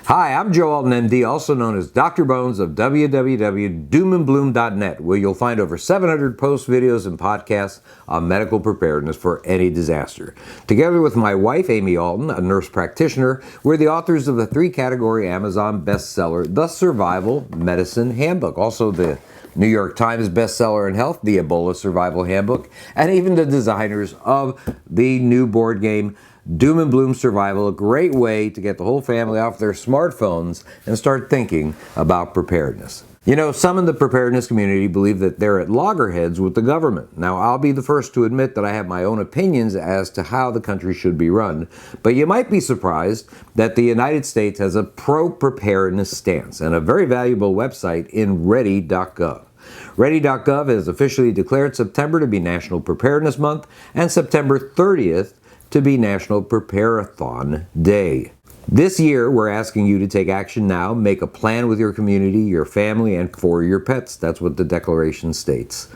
Hi, I'm Joe Alton, MD, also known as Dr. Bones of www.doomandbloom.net, where you'll find over 700 posts, videos, and podcasts on medical preparedness for any disaster. Together with my wife, Amy Alton, a nurse practitioner, we're the authors of the 3-category Amazon bestseller, The Survival Medicine Handbook, also the New York Times bestseller in health, The Ebola Survival Handbook, and even the designers of the new board game, Doom and Bloom Survival, a great way to get the whole family off their smartphones and start thinking about preparedness. You know, some in the preparedness community believe that they're at loggerheads with the government. Now, I'll be the first to admit that I have my own opinions as to how the country should be run, but you might be surprised that the United States has a pro-preparedness stance and a very valuable website in ready.gov. Ready.gov has officially declared September to be National Preparedness Month and September 30th to be National Prepare-a-thon Day. This year, we're asking you to take action now, make a plan with your community, your family, and for your pets. That's what the declaration states.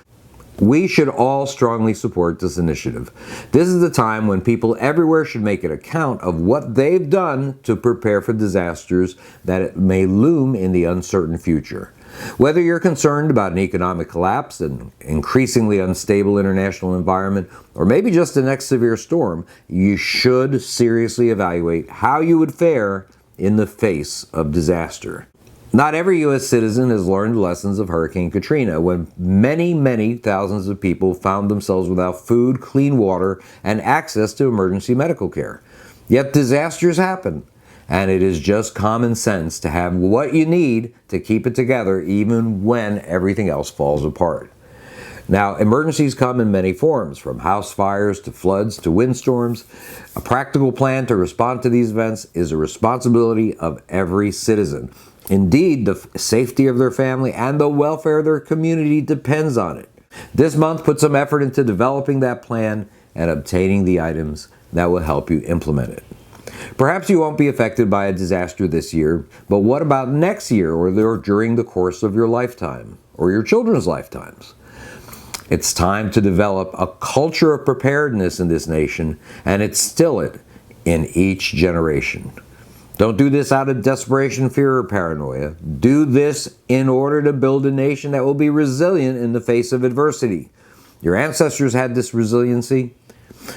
We should all strongly support this initiative. This is the time when people everywhere should make an account of what they've done to prepare for disasters that may loom in the uncertain future. Whether you're concerned about an economic collapse, an increasingly unstable international environment, or maybe just the next severe storm, you should seriously evaluate how you would fare in the face of disaster. Not every U.S. citizen has learned the lessons of Hurricane Katrina, when many thousands of people found themselves without food, clean water, and access to emergency medical care. Yet disasters happen. And it is just common sense to have what you need to keep it together even when everything else falls apart. Now, emergencies come in many forms, from house fires to floods to windstorms. A practical plan to respond to these events is a responsibility of every citizen. Indeed, the safety of their family and the welfare of their community depends on it. This month, put some effort into developing that plan and obtaining the items that will help you implement it. Perhaps you won't be affected by a disaster this year, but what about next year or during the course of your lifetime or your children's lifetimes? It's time to develop a culture of preparedness in this nation and instill it in each generation. Don't do this out of desperation, fear, or paranoia. Do this in order to build a nation that will be resilient in the face of adversity. Your ancestors had this resiliency.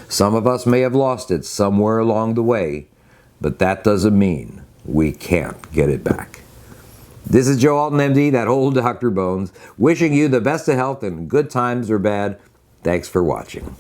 Some of us may have lost it somewhere along the way, but that doesn't mean we can't get it back. This is Joe Alton, MD, that old Dr. Bones, wishing you the best of health in good times or bad. Thanks for watching.